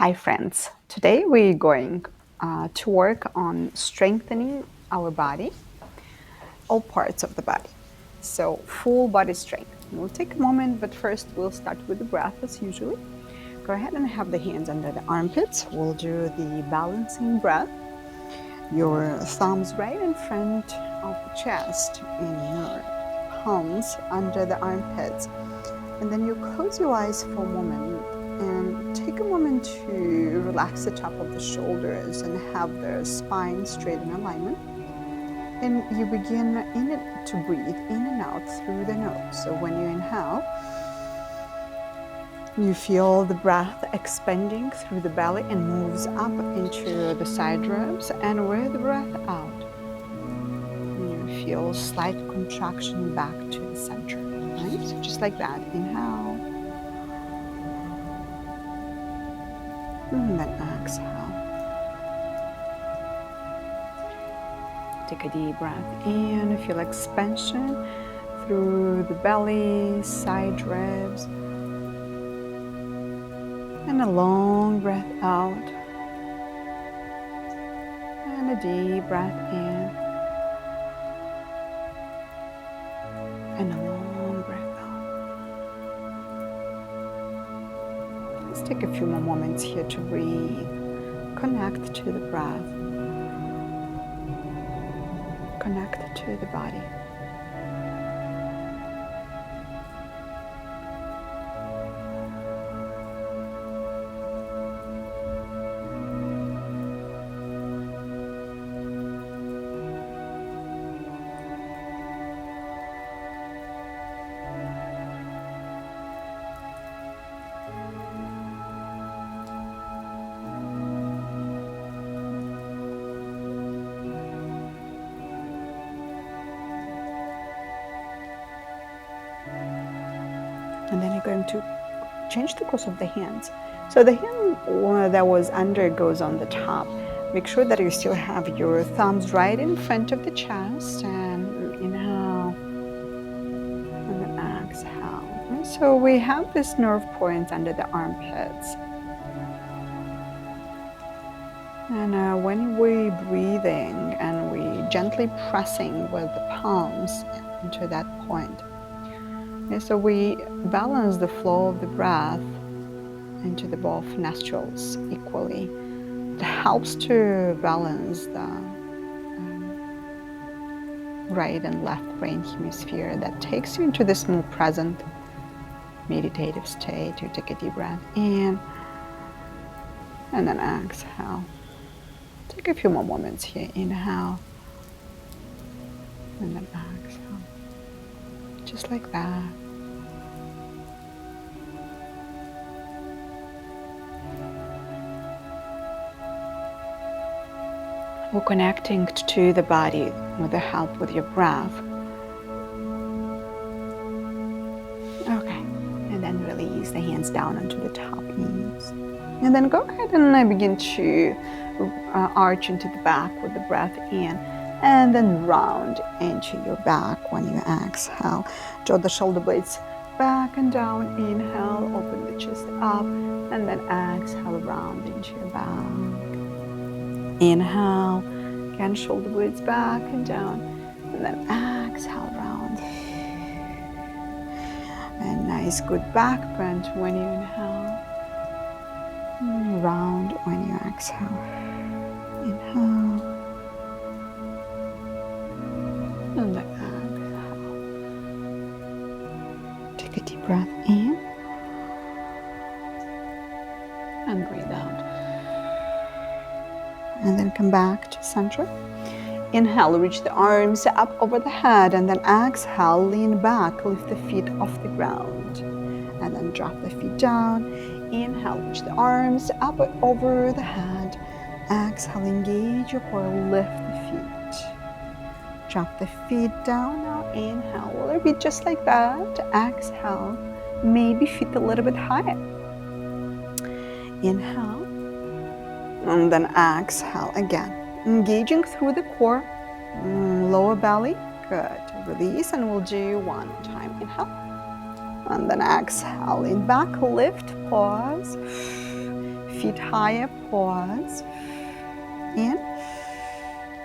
Hi friends, today we're going to work on strengthening our body, all parts of the body. So full body strength. We'll take a moment, but first we'll start with the breath as usually. Go ahead and have the hands under the armpits. We'll do the balancing breath. Your thumbs right in front of the chest and your palms under the armpits. And then you close your eyes for a moment and take a moment to relax the top of the shoulders and have the spine straight in alignment. And you begin to breathe in and out through the nose. So when you inhale, you feel the breath expanding through the belly and moves up into the side ribs. And with the breath out, you feel slight contraction back to the center. Right? So just like that. Inhale. And then exhale. Take a deep breath in. Feel expansion through the belly, side ribs. And a long breath out. And a deep breath in. And a long breath out. Let's take a few more moments here to breathe. Connect to the breath. Connect to the body. And then you're going to change the course of the hands. So the hand that was under goes on the top. Make sure that you still have your thumbs right in front of the chest and inhale and then exhale. And so we have this nerve points under the armpits. And when we're breathing and we gently pressing with the palms into that point. Okay, so we balance the flow of the breath into the both nostrils equally. It helps to balance the right and left brain hemisphere that takes you into this more present meditative state. You take a deep breath in and then exhale. Take a few more moments here. Inhale and then exhale. Just like that. We're connecting to the body with the help with your breath. Okay, and then release the hands down onto the top knees. And then go ahead and begin to arch into the back with the breath in. And then round into your back when you exhale. Draw the shoulder blades back and down. Inhale, open the chest up. And then exhale, round into your back. Inhale, again, shoulder blades back and down. And then exhale, round. And nice, good back bend when you inhale. And round when you exhale. Inhale. And then exhale. Take a deep breath in. And breathe out. And then come back to center. Inhale, reach the arms up over the head, and then exhale, lean back, lift the feet off the ground. And then drop the feet down. Inhale, reach the arms up over the head. Exhale, engage your core, lift the feet. Drop the feet down. Now inhale, we'll repeat just like that. Exhale, maybe feet a little bit higher. Inhale. And then exhale again, engaging through the core, lower belly, good. Release, and we'll do one more time. Inhale, and then exhale, lean back, lift, pause. feet higher, pause. In,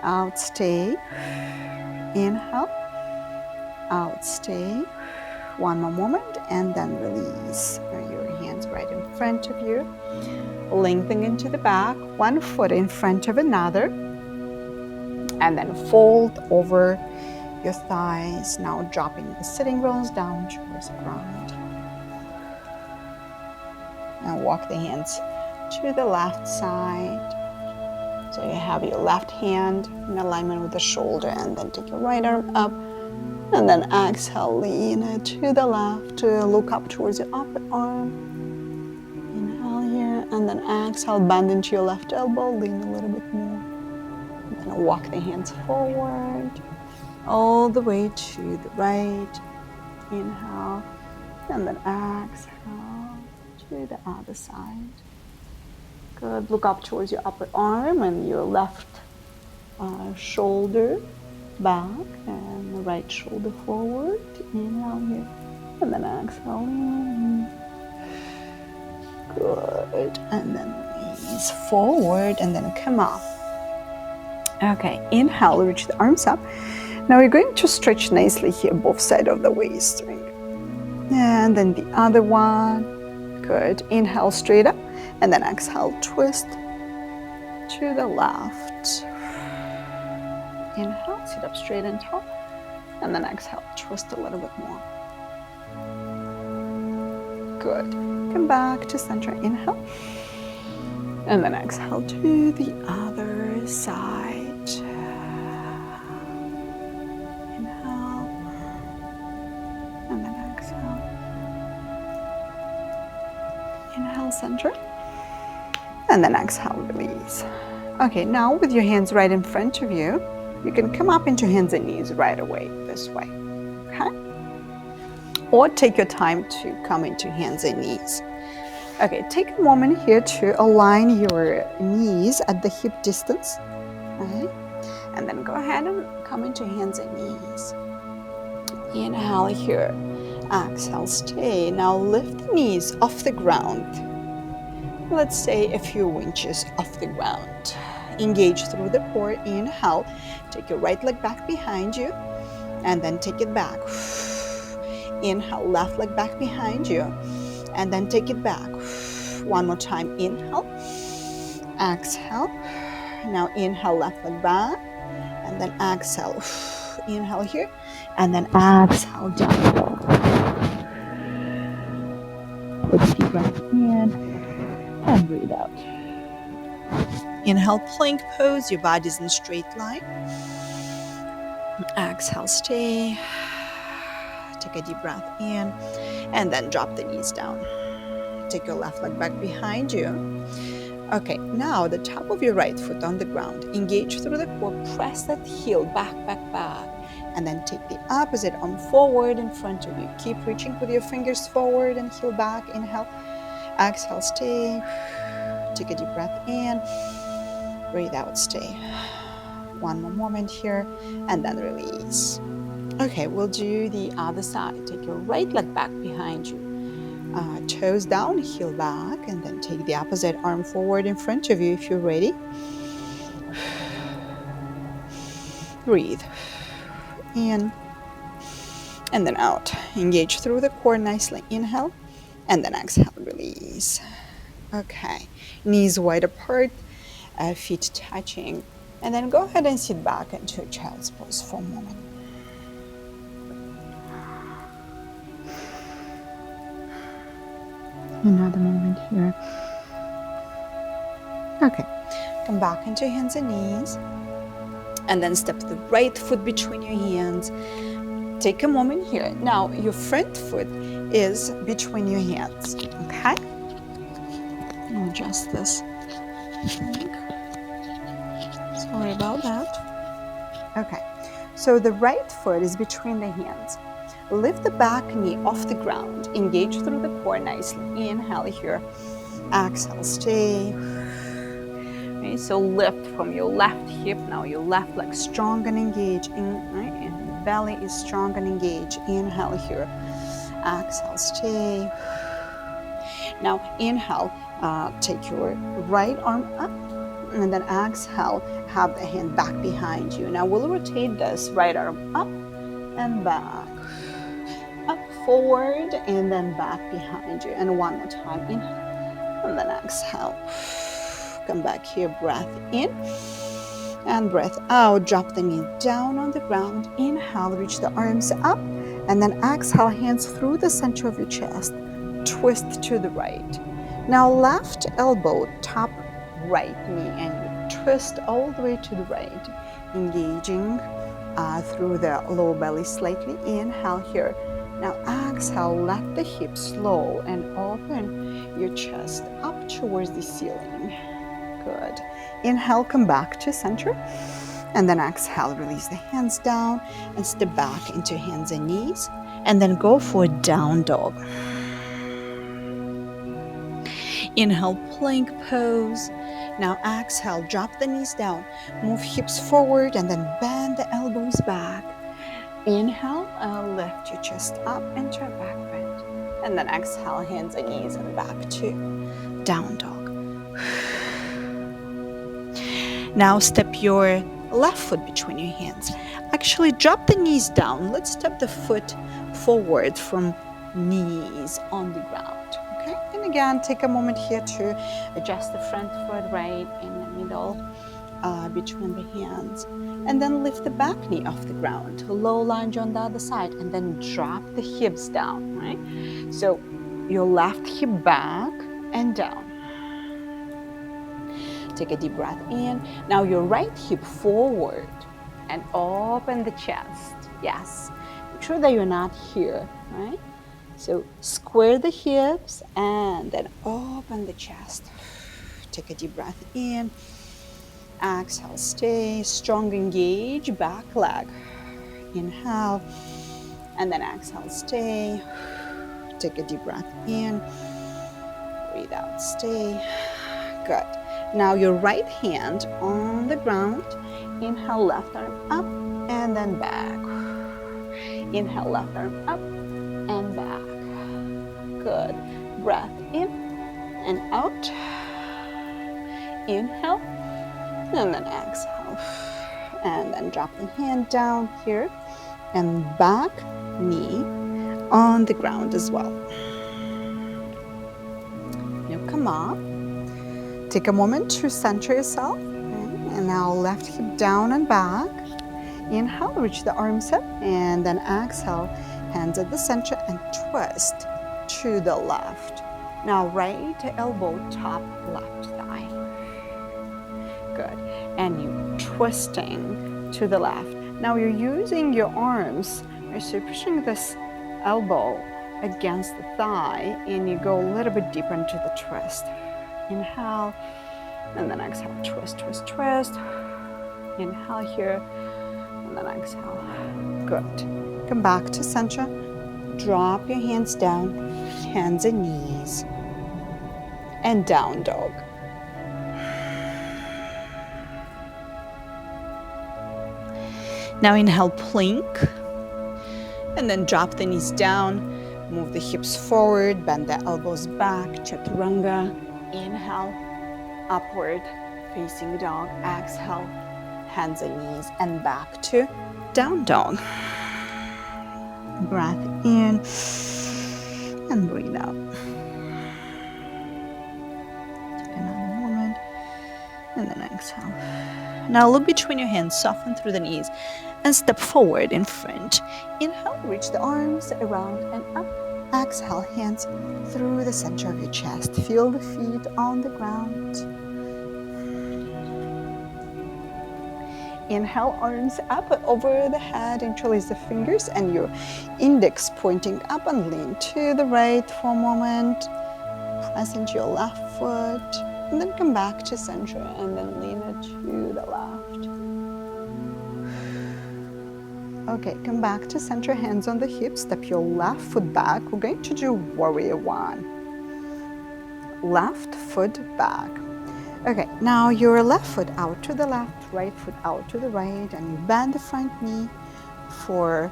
out, stay. Inhale, out, stay. One more moment, and then release. Your hands right in front of you. Lengthen into the back, one foot in front of another. And then fold over your thighs. Now dropping the sitting bones down towards the ground. And walk the hands to the left side. So you have your left hand in alignment with the shoulder, and then take your right arm up. And then exhale, lean it to the left, look up towards your upper arm. Inhale here, and then exhale, bend into your left elbow, lean a little bit more. And then walk the hands forward, all the way to the right. Inhale, and then exhale to the other side. Good. Look up towards your upper arm and your left shoulder back, and the right shoulder forward. Inhale here, and then exhale in. Good. And then release forward, and then come up. Okay, inhale, reach the arms up. Now we're going to stretch nicely here, both sides of the waist. And then the other one. Good. Inhale, straight up. And then exhale, twist to the left. Inhale, sit up straight and tall. And then exhale, twist a little bit more. Good. Come back to center. Inhale. And then exhale to the other side. Inhale. And then exhale. Inhale, center. And then exhale, release. Okay, now with your hands right in front of you, you can come up into hands and knees right away, this way, okay? Or take your time to come into hands and knees. Okay, take a moment here to align your knees at the hip distance, okay? And then go ahead and come into hands and knees. Inhale here, exhale, stay. Now lift the knees off the ground. Let's say a few inches off the ground. Engage through the core. Inhale, take your right leg back behind you, and then take it back. Inhale, left leg back behind you, and then take it back. One more time. Inhale, exhale. Now inhale, left leg back, and then exhale. Inhale here, and then exhale down. Take a deep breath in. And breathe out. Inhale, plank pose. Your body's in straight line. Exhale, stay. Take a deep breath in. And then drop the knees down. Take your left leg back behind you. Okay, now the top of your right foot on the ground. Engage through the core. Press that heel back, back, back. And then take the opposite arm forward in front of you. Keep reaching with your fingers forward and heel back. Inhale. Exhale, stay. Take a deep breath in. Breathe out, stay. One more moment here, and then release. Okay, we'll do the other side. Take your right leg back behind you. Toes down, heel back, and then take the opposite arm forward in front of you if you're ready. Breathe. In. And then out. Engage through the core nicely. Inhale. And then exhale, release. Okay, knees wide apart, feet touching. And then go ahead and sit back into a child's pose for a moment. Another moment here. Okay, come back into hands and knees. And then step the right foot between your hands. Take a moment here. Now, your front foot is between your hands, okay? I'll adjust this. Sorry about that. Okay, so the right foot is between the hands. Lift the back knee off the ground. Engage through the core nicely. Inhale here. Exhale, stay. Okay, so lift from your left hip. Now your left leg strong and engage. And the belly is strong and engage. Inhale here. Exhale, stay. Now inhale, Take your right arm up, and then exhale, have the hand back behind you. Now we'll rotate this right arm up and back, up, forward, and then back behind you. And one more time, inhale, and then exhale. Come back here, breath in, and breath out. Drop the knee down on the ground. Inhale, reach the arms up, and then exhale, hands through the center of your chest. Twist to the right. Now left elbow, top right knee, and you twist all the way to the right, engaging through the low belly slightly. Inhale here. Now exhale, let the hips slow and open your chest up towards the ceiling. Good. Inhale, come back to center. And then exhale, release the hands down and step back into hands and knees. And then go for down dog. Inhale, plank pose. Now exhale, drop the knees down. Move hips forward and then bend the elbows back. Inhale, lift your chest up into a back bend. And then exhale, hands and knees and back to down dog. Now step your left foot between your hands. Actually, drop the knees down. Let's step the foot forward from knees on the ground. Okay? And again, take a moment here to adjust the front foot right in the middle between the hands. And then lift the back knee off the ground. Low lunge on the other side. And then drop the hips down, right? So your left hip back and down. Take a deep breath in. Now your right hip forward and open the chest. Yes. Make sure that you're not here, right? So square the hips and then open the chest. Take a deep breath in. Exhale, stay strong, engage back leg. Inhale and then exhale, stay. Take a deep breath in. Breathe out, stay. Good. Now your right hand on the ground. Inhale, left arm up and then back. Inhale, left arm up and back. Good. Breath in and out. Inhale and then exhale. And then drop the hand down here and back knee on the ground as well. Now come up. Take a moment to center yourself. Okay. And now left hip down and back. Inhale, reach the arms up. And then exhale, hands at the center and twist to the left. Now right elbow, top left thigh. Good. And you twisting to the left. Now you're using your arms. Right? So you're pushing this elbow against the thigh and you go a little bit deeper into the twist. Inhale, and then exhale, twist, twist, twist. Inhale here, and then exhale. Good. Come back to center. Drop your hands down, hands and knees, and down dog. Now inhale, plank, and then drop the knees down. Move the hips forward, bend the elbows back, chaturanga. Inhale, upward facing dog. Exhale, hands and knees and back to down dog. Breath in and breathe out. Take another moment and then exhale. Now look between your hands, soften through the knees and step forward in front. Inhale, reach the arms around and up. Exhale, hands through the center of your chest. Feel the feet on the ground. Inhale, arms up over the head. Interlace the fingers and your index pointing up and lean to the right for a moment. Press into your left foot and then come back to center and then lean it to the left. Okay, come back to center, hands on the hips, step your left foot back. We're going to do warrior one. Left foot back. Okay, now your left foot out to the left, right foot out to the right, and you bend the front knee for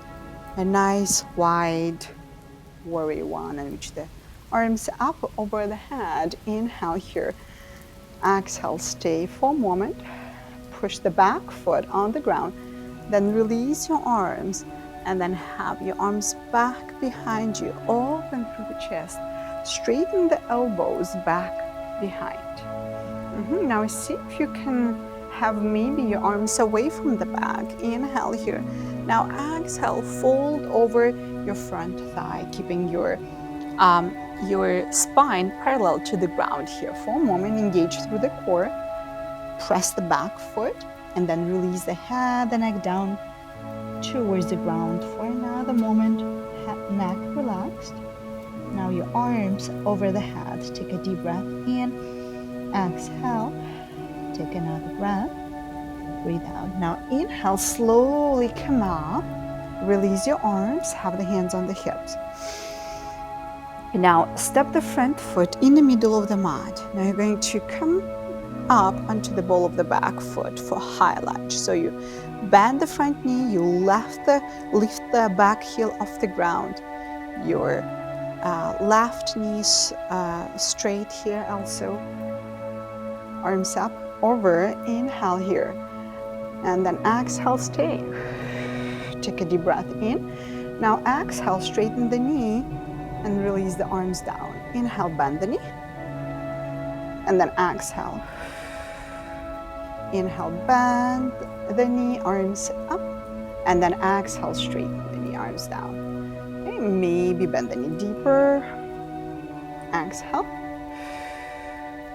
a nice wide warrior one and reach the arms up over the head. Inhale here. Exhale, stay for a moment. Push the back foot on the ground. Then release your arms and then have your arms back behind you, open through the chest. Straighten the elbows back behind. Now see if you can have maybe your arms away from the back. Inhale here. Now exhale, fold over your front thigh, keeping your spine parallel to the ground here. For a moment, engage through the core. Press the back foot and then release the head, the neck down towards the ground for another moment. Neck relaxed. Now your arms over the head. Take a deep breath in. Exhale. Take another breath. Breathe out. Now inhale, slowly come up. Release your arms. Have the hands on the hips. Now step the front foot in the middle of the mat. Now you're going to come up onto the ball of the back foot for high lunge. So you bend the front knee, you lift the back heel off the ground. Your left knee straight here also. Arms up, over, inhale here. And then exhale, stay. Take a deep breath in. Now exhale, straighten the knee and release the arms down. Inhale, bend the knee. And then exhale. Inhale, bend the knee, arms up. And then exhale, straighten the knee, arms down. Okay, maybe bend the knee deeper. Exhale.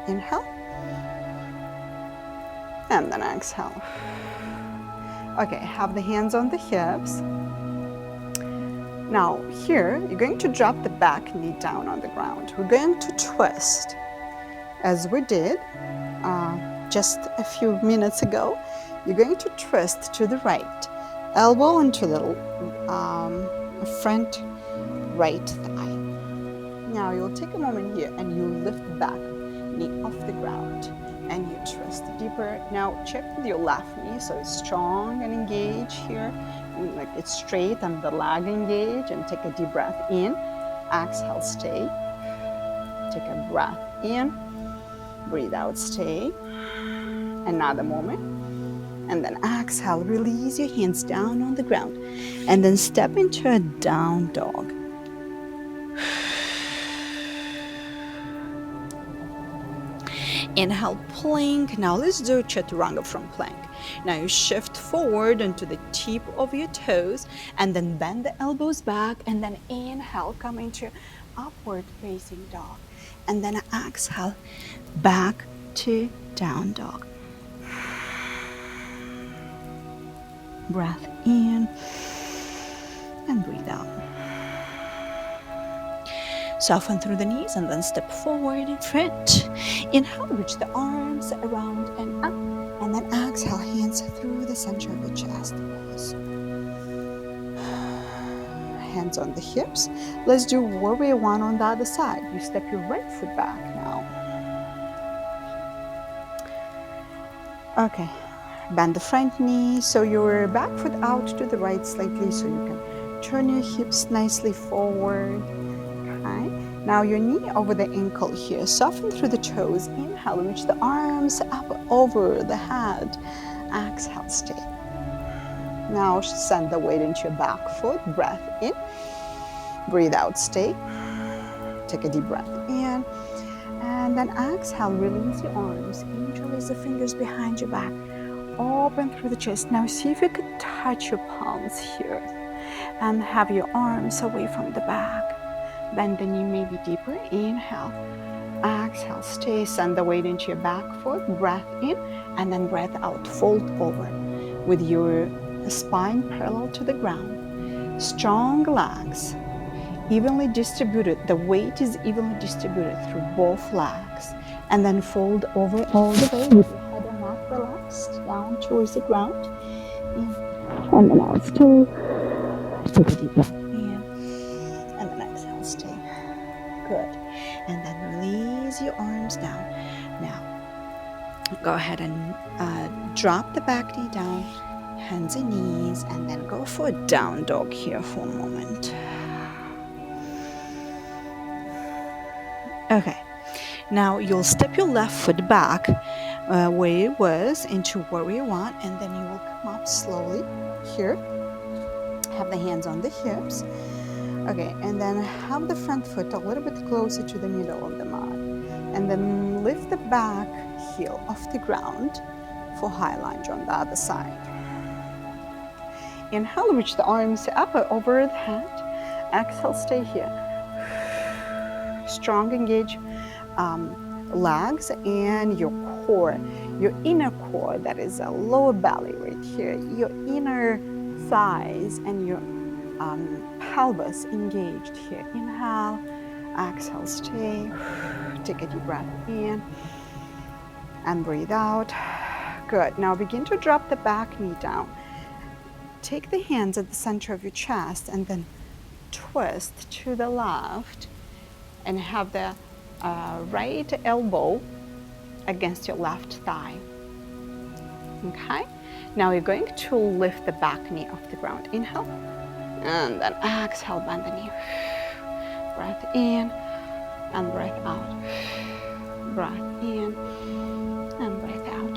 Inhale. And then exhale. Okay, have the hands on the hips. Now here, you're going to drop the back knee down on the ground. We're going to twist as we did just a few minutes ago. You're going to twist to the right, elbow onto the front right thigh. Now you'll take a moment here and you lift the back knee off the ground and you twist deeper. Now check with your left knee so it's strong and engaged here, like it's straight and the leg engaged, and take a deep breath in. Exhale, stay. Take a breath in. Breathe out, stay. Another moment. And then exhale, release your hands down on the ground. And then step into a down dog. Inhale, plank. Now let's do chaturanga from plank. Now you shift forward onto the tip of your toes and then bend the elbows back, and then inhale, come into upward facing dog. And then exhale, back to down dog. Breath in and breathe out. Soften through the knees and then step forward in front. Inhale, reach the arms around and up. And then exhale, hands through the center of the chest. Pause. Hands on the hips. Let's do warrior one on the other side. You step your right foot back now. Okay. Bend the front knee so your back foot out to the right slightly so you can turn your hips nicely forward. Okay. Now your knee over the ankle here. Soften through the toes. Inhale, reach the arms up over the head. Exhale, stay. Now send the weight into your back foot. Breath in. Breathe out, stay. Take a deep breath in. And then exhale, release your arms. Interlace the fingers behind your back. Open through the chest. Now see if you could touch your palms here and have your arms away from the back. Bend the knee maybe deeper. Inhale. Exhale. Stay. Send the weight into your back foot. Breath in and then breath out. Fold over with your spine parallel to the ground. Strong legs. Evenly distributed. The weight is evenly distributed through both legs. And then fold over all the way with your head and neck relaxed down towards the ground. In. And then out. Stay. Take a deep breath in. And then exhale. Stay. Good. And then release your arms down. Now, go ahead and drop the back knee down, hands and knees, and then go for a down dog here for a moment. Okay. Now you'll step your left foot back where it was into where you want, and then you will come up slowly here. Have the hands on the hips. Okay, and then have the front foot a little bit closer to the middle of the mat. And then lift the back heel off the ground for high lunge on the other side. Inhale, reach the arms up over the head. Exhale, stay here. Strong engage legs and your core, your inner core, that is a lower belly right here, your inner thighs and your pelvis engaged here. Inhale, exhale, stay. Take a deep breath in and breathe out. Good. Now begin to drop the back knee down. Take the hands at the center of your chest and then twist to the left and have the right elbow against your left thigh. Okay? Now you're going to lift the back knee off the ground. Inhale. And then exhale, bend the knee. Breath in and breath out. Breath in and breath out.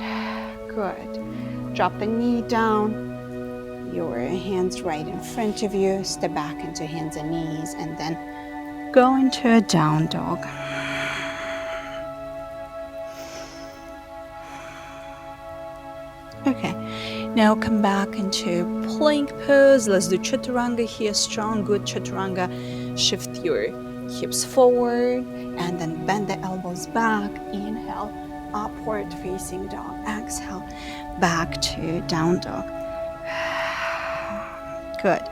Good. Drop the knee down. Your hands right in front of you. Step back into hands and knees and then go into a down dog. Okay, now come back into plank pose. Let's do chaturanga here. Strong, good chaturanga. Shift your hips forward and then bend the elbows back. Inhale, upward facing dog. Exhale, back to down dog. Good.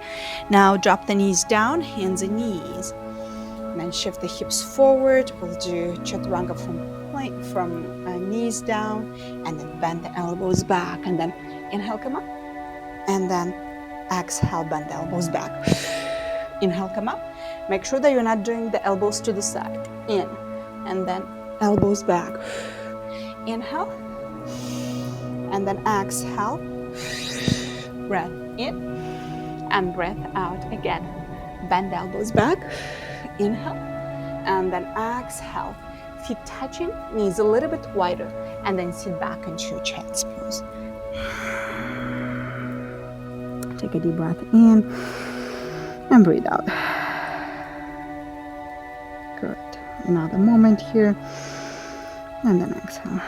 Now drop the knees down, hands and knees. And then shift the hips forward. We'll do chaturanga from knees down, and then bend the elbows back, and then inhale, come up, and then exhale, bend the elbows back. Inhale, come up. Make sure that you're not doing the elbows to the side. In, and then elbows back. Inhale, and then exhale. Breath in and breath out again. Bend the elbows back. Inhale, and then exhale. Feet touching, knees a little bit wider, and then sit back into your child's pose. Take a deep breath in and breathe out. Good. Another moment here, and then exhale.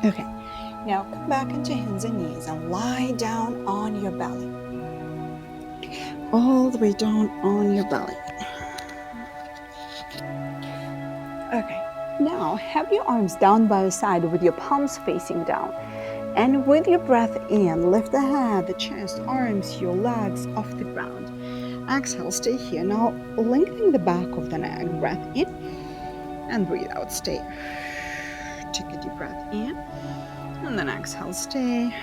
Okay, now come back into hands and knees and lie down on your belly. All the way down on your belly. Okay, now have your arms down by your side with your palms facing down. And with your breath in, lift the head, the chest, arms, your legs off the ground. Exhale, stay here. Now lengthening the back of the neck. Breath in and breathe out, stay. Take a deep breath in and then exhale, stay.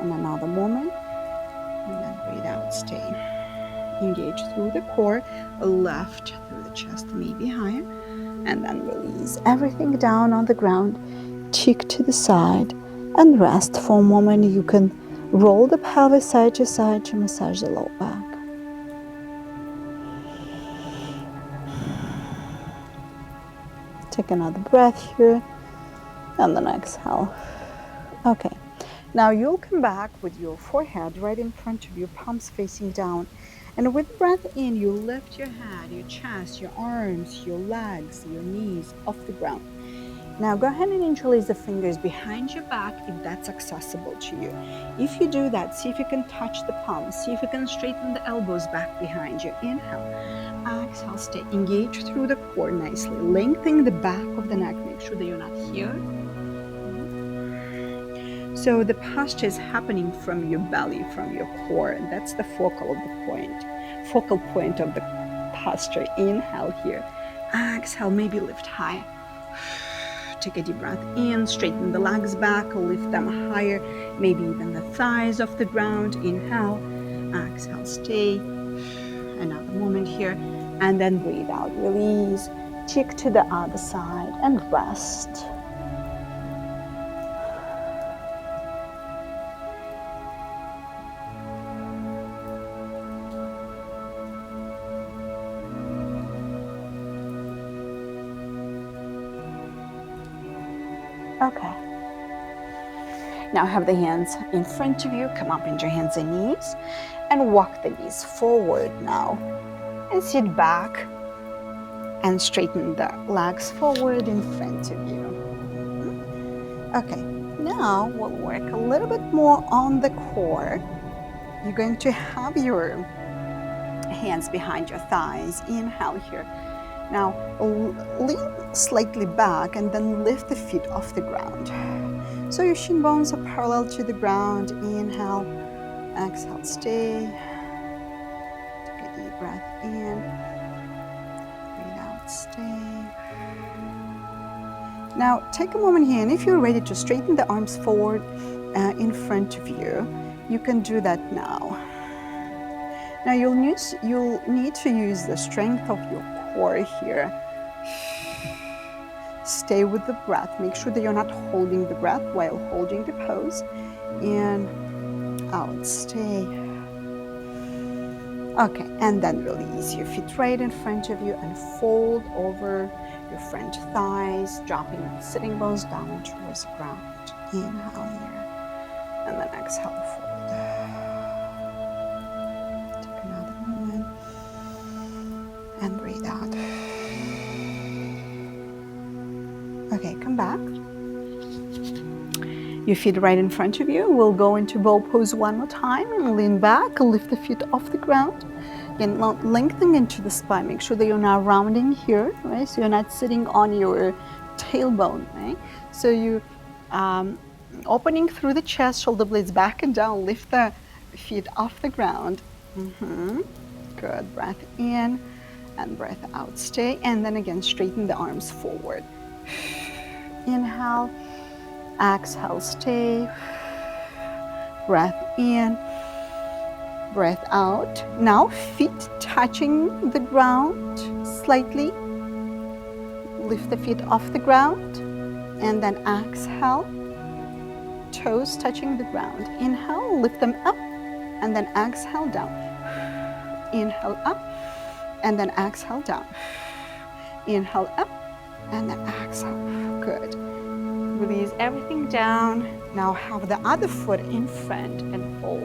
And another moment. And then breathe out, stay. Engage through the core, left through the chest, maybe higher. And then release everything down on the ground. Cheek to the side and rest for a moment. You can roll the pelvis side to side to massage the low back. Take another breath here and then exhale. Okay, now you'll come back with your forehead right in front of you, palms facing down. And with breath in, you lift your head, your chest, your arms, your legs, your knees off the ground. Now go ahead and interlace the fingers behind your back if that's accessible to you. If you do that, see if you can touch the palms. See if you can straighten the elbows back behind you. Inhale, exhale, stay. Engage through the core nicely. Lengthening the back of the neck. Make sure that you're not here. So the posture is happening from your belly, from your core. That's the focal point of the posture. Inhale here. Exhale, maybe lift high. Take a deep breath in, straighten the legs back, lift them higher, maybe even the thighs off the ground. Inhale, exhale, stay. Another moment here, and then breathe out, release. Cheek to the other side and rest. Okay. Now have the hands in front of you. Come up into your hands and knees and walk the knees forward now. And sit back and straighten the legs forward in front of you. Okay, now we'll work a little bit more on the core. You're going to have your hands behind your thighs. Inhale here. Now lean slightly back and then lift the feet off the ground. So your shin bones are parallel to the ground. Inhale, exhale, stay. Take a deep breath in. Breathe out, stay. Now take a moment here, and if you're ready to straighten the arms forward in front of you, you can do that now. Now you'll need to use the strength of your core here. Stay with the breath. Make sure that you're not holding the breath while holding the pose. In, out, stay. Okay, and then release your feet right in front of you and fold over your front thighs, dropping the sitting bones down towards the ground. Inhale here, and then exhale, fold. Take another moment and breathe out. Okay, come back. Your feet right in front of you. We'll go into bow pose one more time and lean back, lift the feet off the ground. Again, lengthening into the spine. Make sure that you're not rounding here, right? So you're not sitting on your tailbone, right? So you opening through the chest, shoulder blades back and down. Lift the feet off the ground. Good. Breath in and breath out. Stay. And then again, straighten the arms forward. Inhale, exhale, stay. Breath in, breath out. Now feet touching the ground slightly. Lift the feet off the ground and then exhale. Toes touching the ground. Inhale, lift them up and then exhale down. Inhale up and then exhale down. Inhale up and then exhale. Good. Release everything down. Now have the other foot in front and fold.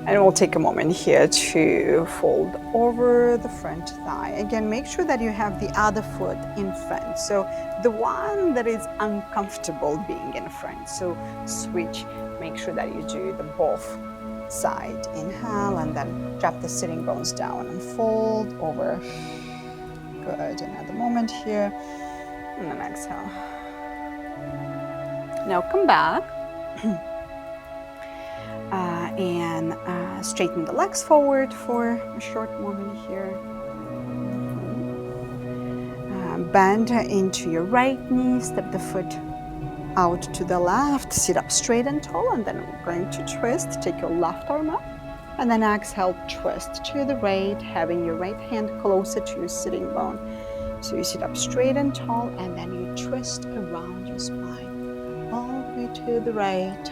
And we'll take a moment here to fold over the front thigh. Again, make sure that you have the other foot in front. So the one that is uncomfortable being in front. So switch, make sure that you do the both side. Inhale and then drop the sitting bones down and fold over. Good. Another moment here. And then exhale. Now come back and straighten the legs forward for a short moment here. Bend into your right knee, step the foot out to the left, sit up straight and tall, and then we're going to twist. Take your left arm up, and then exhale, twist to the right, having your right hand closer to your sitting bone. So you sit up straight and tall, and then you twist around your spine, all the way to the right.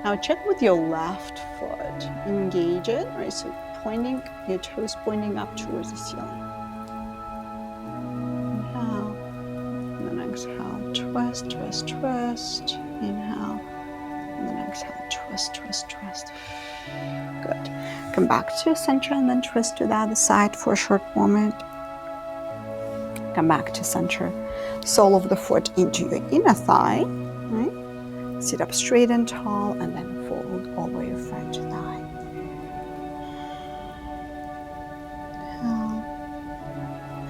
Now check with your left foot, engage it, right? So pointing, your toes pointing up towards the ceiling. Inhale, and then exhale, twist, twist, twist. Inhale, and then exhale, twist, twist, twist. Good. Come back to center and then twist to the other side for a short moment. Come back to center. Sole of the foot into your inner thigh, right? Sit up straight and tall and then fold over your front thigh. Inhale,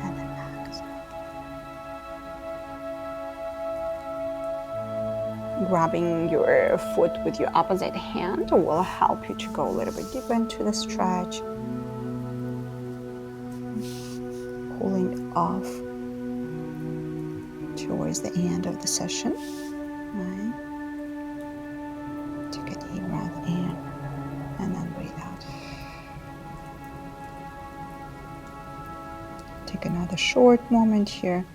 and then exhale. Grabbing your foot with your opposite hand will help you to go a little bit deeper into the stretch. Pulling off towards the end of the session. Right. Take a deep breath in and then breathe out. Take another short moment here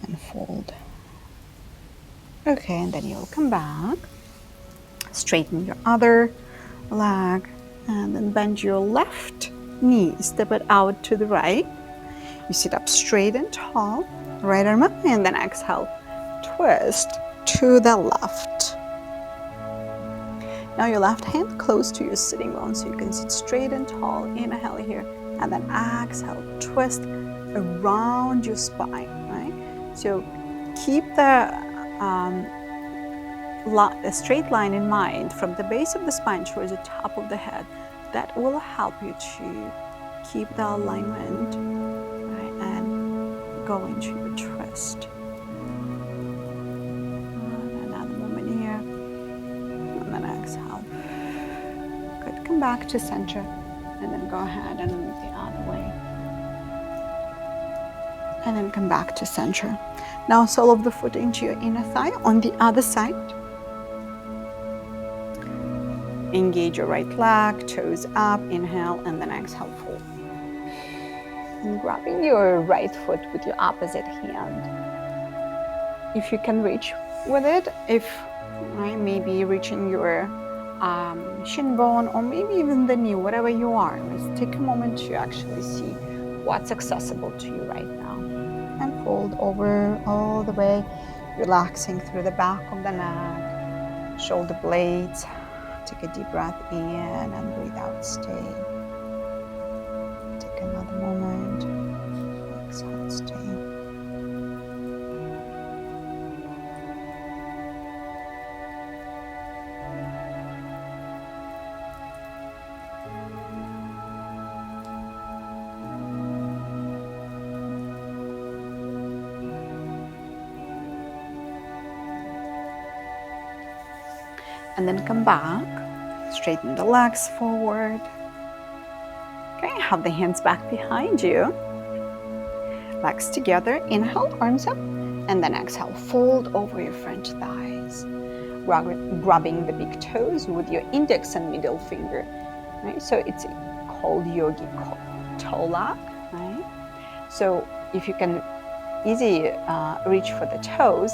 and fold. Okay, and then you'll come back. Straighten your other leg and then bend your left knee. Step it out to the right. You sit up straight and tall. right arm up, and then exhale, twist to the left. Now your left hand close to your sitting bone so you can sit straight and tall. Inhale here, and then exhale, twist around your spine, right? So keep a straight line in mind from the base of the spine towards the top of the head. That will help you to keep the alignment, right, and go into your twist. Another moment here, and then exhale. Good. Come back to center, and then go ahead and move the other way. And then come back to center. Now sole of the foot into your inner thigh on the other side. Engage your right leg, toes up, inhale, and then exhale, fold. And grabbing your right foot with your opposite hand. If you can reach with it, if right, maybe reaching your shin bone or maybe even the knee, whatever you are, let's take a moment to actually see what's accessible to you right now. And fold over all the way, relaxing through the back of the neck, shoulder blades. Take a deep breath in and breathe out, stay. Take another moment, exhale, stay. And then come back, straighten the legs forward. Okay, have the hands back behind you. Legs together, inhale, arms up, and then exhale, fold over your front thighs. Grabbing the big toes with your index and middle finger, right? So it's called yogi toe lock, right? So if you can easy reach for the toes,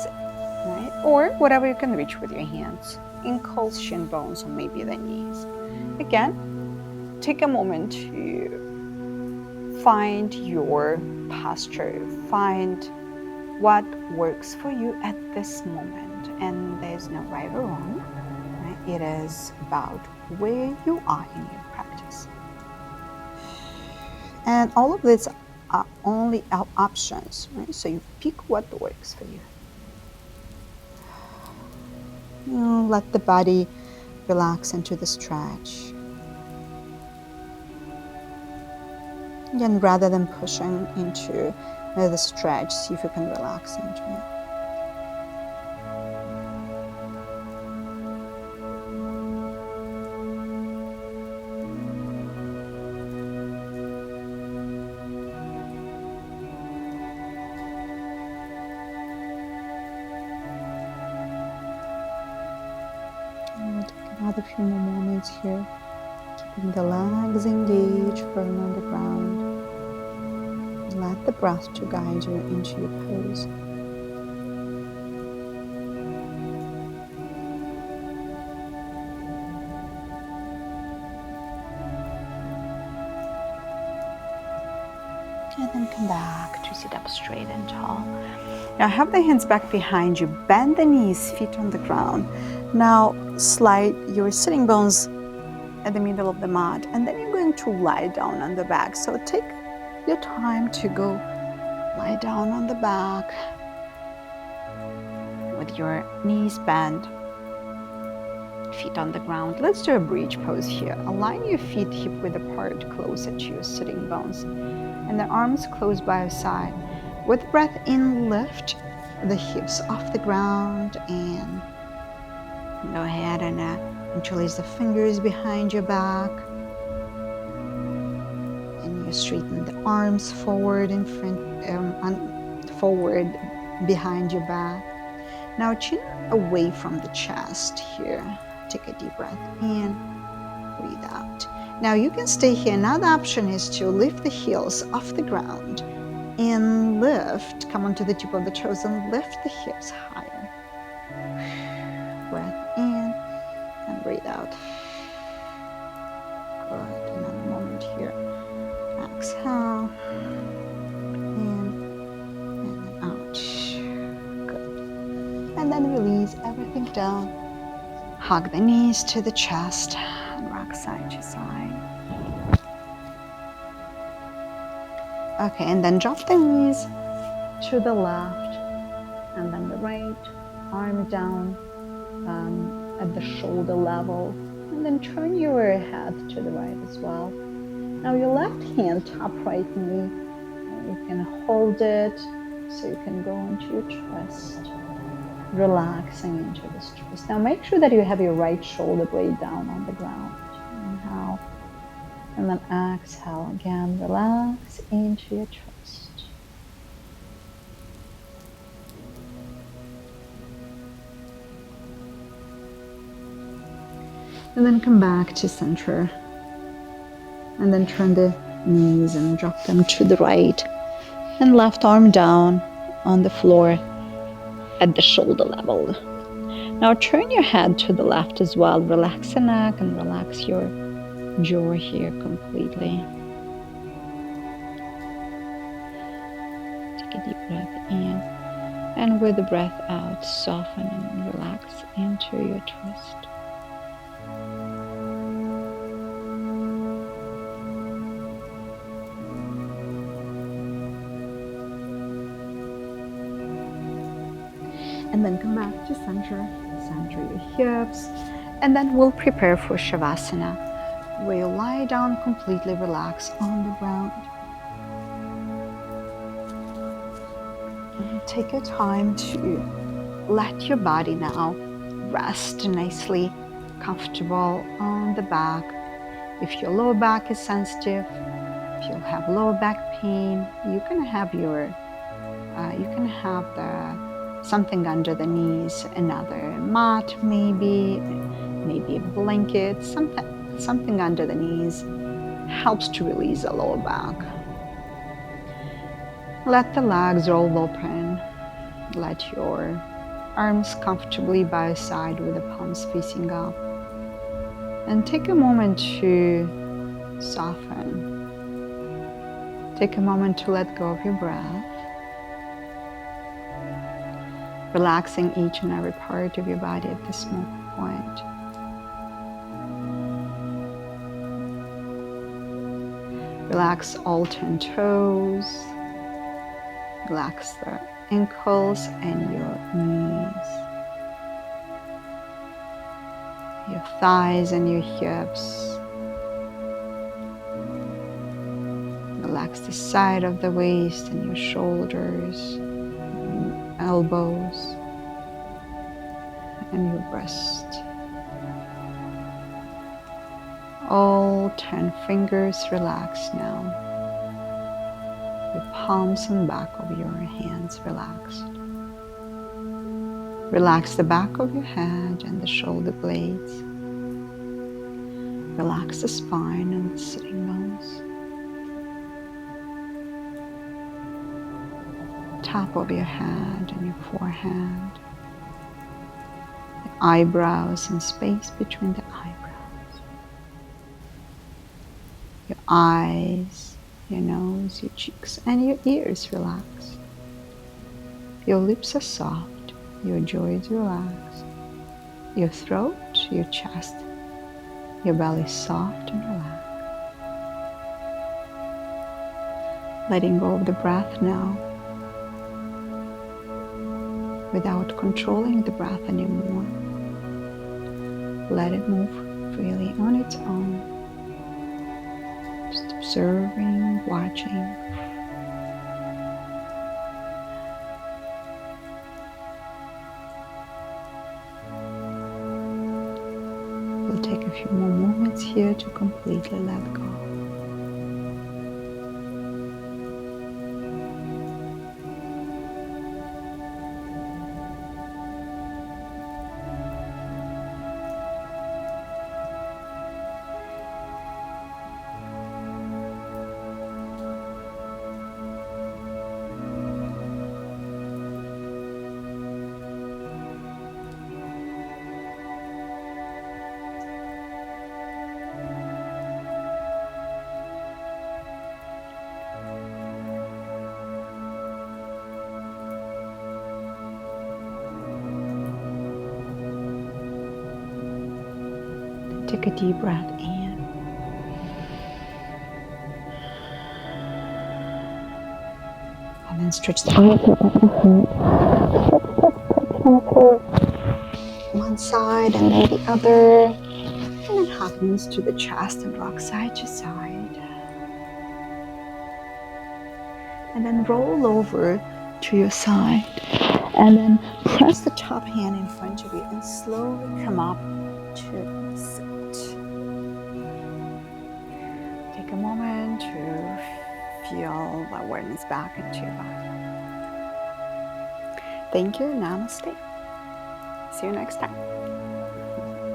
right? Or whatever you can reach with your hands. Ankles, shin bones, or maybe the knees. Again, take a moment to find your posture, find what works for you at this moment. And there's no right or wrong, right? It is about where you are in your practice. And all of these are only our options, right? So you pick what works for you. Let the body relax into the stretch. Again, rather than pushing into the stretch, see if you can relax into it. Another few more moments here, keeping the legs engaged, firm on the ground. Let the breath to guide you into your pose. And then come back to sit up straight and tall. Now have the hands back behind you, bend the knees, feet on the ground. Now slide your sitting bones at the middle of the mat, and then you're going to lie down on the back. So take your time to go lie down on the back with your knees bent, feet on the ground. Let's do a bridge pose here. Align your feet hip width apart, closer to your sitting bones, and the arms close by your side. With breath in, lift the hips off the ground and go ahead and interlace the fingers behind your back. And you straighten the arms forward in front, forward behind your back. Now chin away from the chest here. Take a deep breath in, breathe out. Now you can stay here. Another option is to lift the heels off the ground and lift, come onto the tip of the toes and lift the hips higher. Breath in and breathe out. Good. Another moment here. Exhale. In and then out. And then release everything down. Hug the knees to the chest and rock side to side. Okay, and then drop the knees to the left and then the right, arm down at the shoulder level, and then turn your head to the right as well. Now your left hand, top right knee, you can hold it so you can go into your chest, relaxing into this twist. Now make sure that you have your right shoulder blade down on the ground. Inhale, and then exhale again, relax into your twist. And then come back to center. And then turn the knees and drop them to the right. And left arm down on the floor at the shoulder level. Now turn your head to the left as well. Relax the neck and relax your jaw here completely. Take a deep breath in. And with the breath out, soften and relax into your twist. And then come back to center your hips, and then we'll prepare for Shavasana, where you lie down completely relaxed on the ground. And take your time to let your body now rest nicely, comfortable on the back. If your lower back is sensitive, if you have lower back pain, you can have something under the knees, another mat maybe a blanket, something under the knees helps to release the lower back. Let the legs roll open. Let your arms comfortably by your side with the palms facing up. And take a moment to soften. Take a moment to let go of your breath. Relaxing each and every part of your body at this point. Relax all 10 toes. Relax the ankles and your knees. Your thighs and your hips. Relax the side of the waist and your shoulders. Elbows and your breast. All 10 fingers relax now. Your palms and back of your hands relaxed. Relax the back of your head and the shoulder blades. Relax the spine and the sitting bones. Top of your head and your forehead, the eyebrows and space between the eyebrows, your eyes, your nose, your cheeks, and your ears relaxed. Your lips are soft, your jaw is relaxed, your throat, your chest, your belly is soft and relaxed. Letting go of the breath now. Without controlling the breath anymore. Let it move freely on its own. Just observing, watching. We'll take a few more moments here to completely let go. Take a deep breath in. And then stretch the arms one side and then the other. And then half knees to the chest and rock side to side. And then roll over to your side. And then press the top hand in front of you and slowly come up to sit. Take a moment to feel the awareness back into your body. Thank you. Namaste. See you next time.